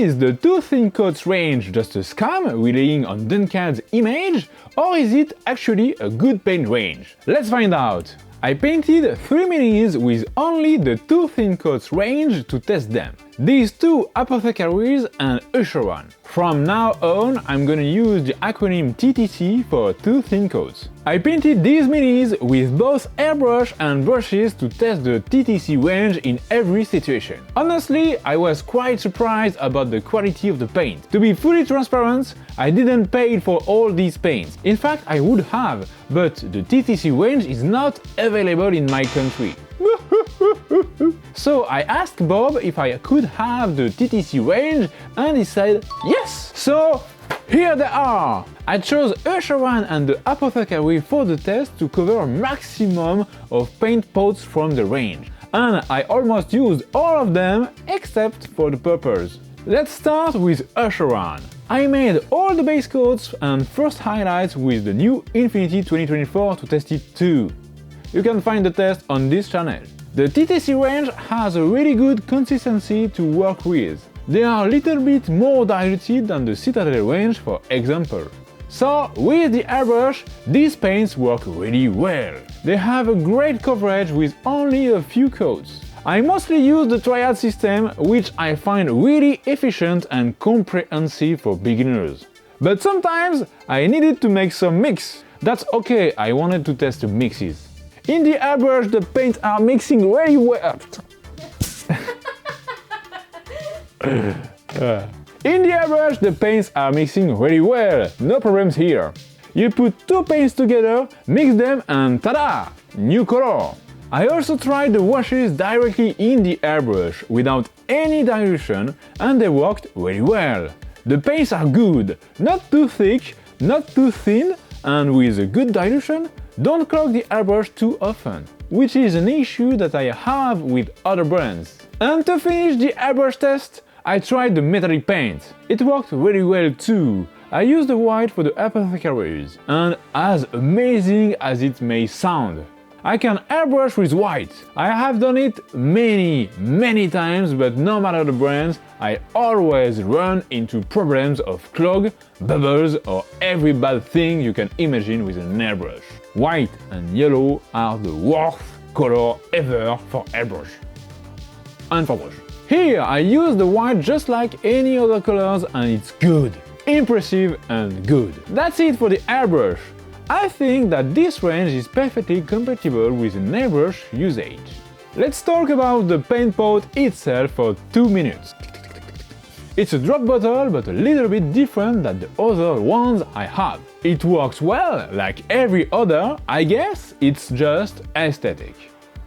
Is the two thin coats range just a scam relying on Duncan's image, or is it actually a good paint range? Let's find out! I painted 3 minis with only the two thin coats range to test them. These two apothecaries and Usheran. From now on, I'm gonna use the acronym TTC for two thin coats. I painted these minis with both airbrush and brushes to test the TTC range in every situation. Honestly, I was quite surprised about the quality of the paint. To be fully transparent, I didn't pay for all these paints. In fact, I would have, but the TTC range is not available in my country. So I asked Bob if I could have the TTC range and he said yes! So here they are! I chose Usheran and the Apothecary for the test to cover a maximum of paint pots from the range. And I almost used all of them except for the purples. Let's start with Usheran. I made all the base coats and first highlights with the new Infinity 2024 to test it too. You can find the test on this channel. The TTC range has a really good consistency to work with. They are a little bit more diluted than the Citadel range, for example. So, with the airbrush, these paints work really well. They have a great coverage with only a few coats. I mostly use the triad system, which I find really efficient and comprehensive for beginners. But sometimes I needed to make some mix. That's okay, I wanted to test the mixes. In the airbrush, the paints are mixing very well. In the airbrush, the paints are mixing really well. No problems here. You put two paints together, mix them, and tada! New color. I also tried the washes directly in the airbrush without any dilution, and they worked really well. The paints are good, not too thick, not too thin, and with a good dilution. Don't clog the airbrush too often, which is an issue that I have with other brands. And to finish the airbrush test, I tried the metallic paint. It worked really well too. I used the white for the apothecaries, and as amazing as it may sound, I can airbrush with white. I have done it many times, but no matter the brands, I always run into problems of clog, bubbles, or every bad thing you can imagine with an airbrush. White and yellow are the worst color ever for airbrush and for brush. Here I use the white just like any other colors and it's good, impressive and good. That's it for the airbrush. I think that this range is perfectly compatible with an airbrush usage. Let's talk about the paint pot itself for 2 minutes. It's a drop bottle, but a little bit different than the other ones I have. It works well, like every other, I guess it's just aesthetic.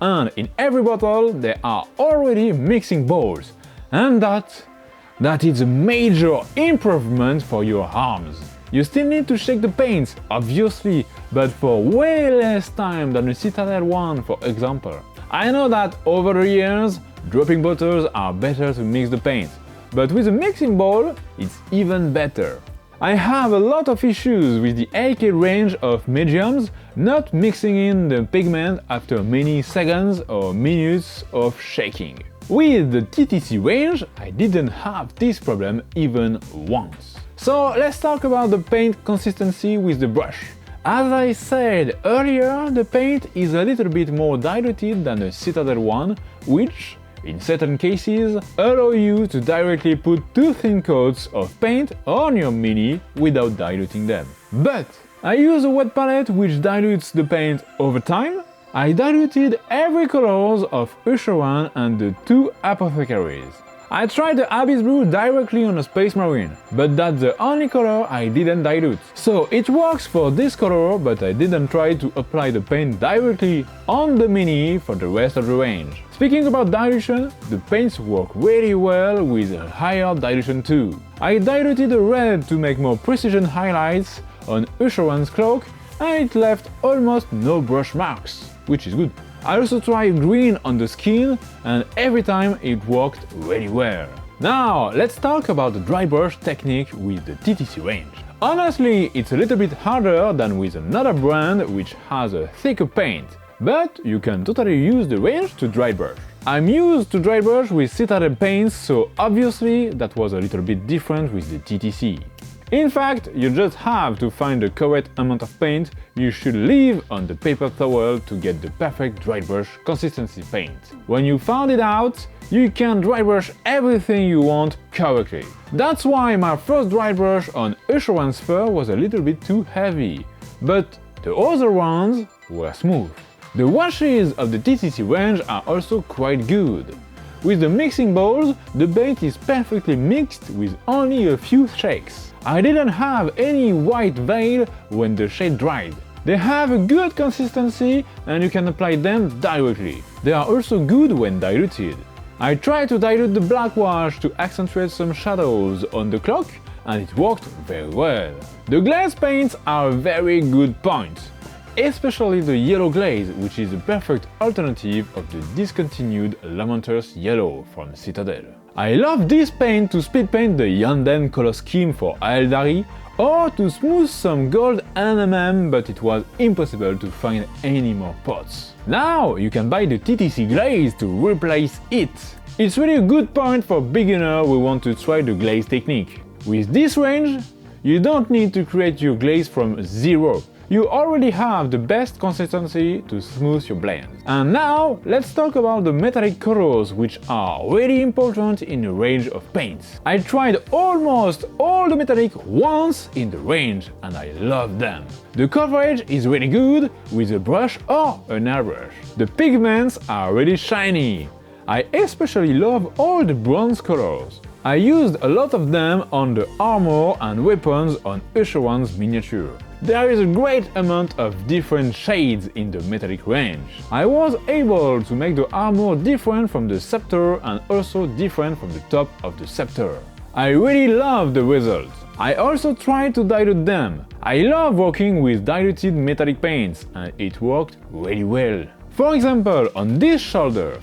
And in every bottle there are already mixing bowls, and that is a major improvement for your arms. You still need to shake the paints, obviously, but for way less time than the Citadel one, for example. I know that over the years, dropping bottles are better to mix the paint, but with a mixing bowl, it's even better. I have a lot of issues with the AK range of mediums not mixing in the pigment after many seconds or minutes of shaking. With the TTC range, I didn't have this problem even once. So let's talk about the paint consistency with the brush. As I said earlier, the paint is a little bit more diluted than the Citadel one, which, in certain cases, allow you to directly put two thin coats of paint on your mini without diluting them. But I use a wet palette which dilutes the paint over time. I diluted every colors of Usheran and the two apothecaries. I tried the Abyss Blue directly on a Space Marine, but that's the only color I didn't dilute. So it works for this color, but I didn't try to apply the paint directly on the mini for the rest of the range. Speaking about dilution, the paints work really well with a higher dilution too. I diluted the red to make more precision highlights on Usheran's cloak, and it left almost no brush marks, which is good. I also tried green on the skin, and every time it worked really well. Now, let's talk about the dry brush technique with the TTC range. Honestly, it's a little bit harder than with another brand which has a thicker paint, but you can totally use the range to dry brush. I'm used to Drybrush with Citadel paints, so obviously that was a little bit different with the TTC. In fact, you just have to find the correct amount of paint you should leave on the paper towel to get the perfect Drybrush consistency paint. When you found it out, you can Drybrush everything you want correctly. That's why my first Drybrush on Assurance Fur was a little bit too heavy, but the other ones were smooth. The washes of the TTC range are also quite good. With the mixing bowls, the paint is perfectly mixed with only a few shakes. I didn't have any white veil when the shade dried. They have a good consistency and you can apply them directly. They are also good when diluted. I tried to dilute the black wash to accentuate some shadows on the clock and it worked very well. The glaze paints are a very good point, especially the yellow glaze, which is the perfect alternative of the discontinued Lamenter's Yellow from Citadel. I love this paint to speed paint the Yanden color scheme for Aeldari or to smooth some gold NMM, but it was impossible to find any more pots. Now you can buy the TTC glaze to replace it. It's really a good point for beginners who want to try the glaze technique. With this range, you don't need to create your glaze from zero. You already have the best consistency to smooth your blends. And now, let's talk about the metallic colors, which are really important in the range of paints. I tried almost all the metallic once in the range, and I love them. The coverage is really good with a brush or an airbrush. The pigments are really shiny. I especially love all the bronze colors. I used a lot of them on the armor and weapons on Assurance miniature. There is a great amount of different shades in the metallic range. I was able to make the armor different from the scepter and also different from the top of the scepter. I really love the results. I also tried to dilute them. I love working with diluted metallic paints and it worked really well. For example, on this shoulder,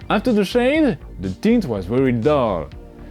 after the shade, the tint was very dull.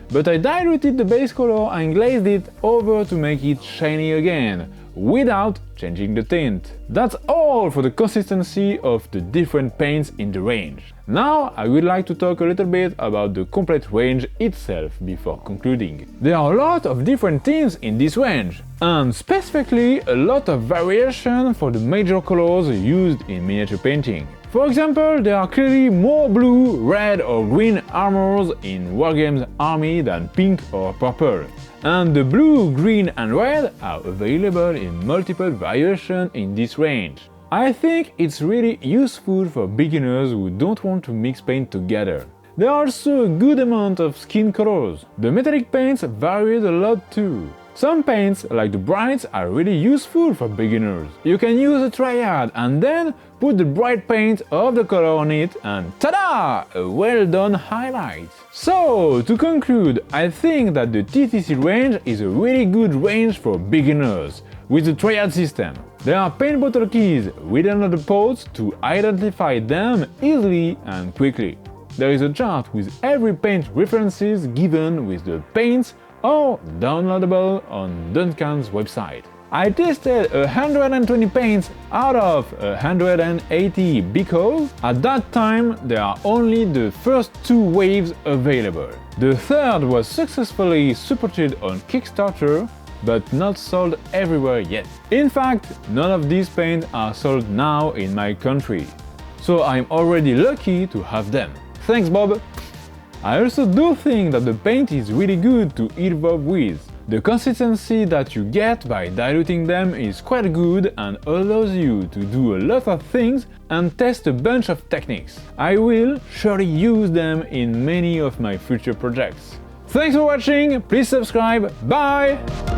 But I diluted the base color and glazed it over to make it shiny again, without changing the tint. That's all for the consistency of the different paints in the range. Now I would like to talk a little bit about the complete range itself before concluding. There are a lot of different tints in this range, and specifically a lot of variation for the major colors used in miniature painting. For example, there are clearly more blue, red or green armors in Wargames Army than pink or purple. And the blue, green and red are available in multiple variations in this range. I think it's really useful for beginners who don't want to mix paint together. There are also a good amount of skin colors. The metallic paints vary a lot too. Some paints, like the brights, are really useful for beginners. You can use a triad and then put the bright paint of the color on it and ta-da! A well-done highlight! So, to conclude, I think that the TTC range is a really good range for beginners, with the triad system. There are paint bottle keys written on the pots to identify them easily and quickly. There is a chart with every paint references given with the paints or downloadable on Duncan's website. I tested 120 paints out of 180 because at that time there are only the first 2 waves available. The third was successfully supported on Kickstarter but not sold everywhere yet. In fact, none of these paints are sold now in my country, so I'm already lucky to have them. Thanks, Bob! I also do think that the paint is really good to evolve with. The consistency that you get by diluting them is quite good and allows you to do a lot of things and test a bunch of techniques. I will surely use them in many of my future projects. Thanks for watching, please subscribe, bye!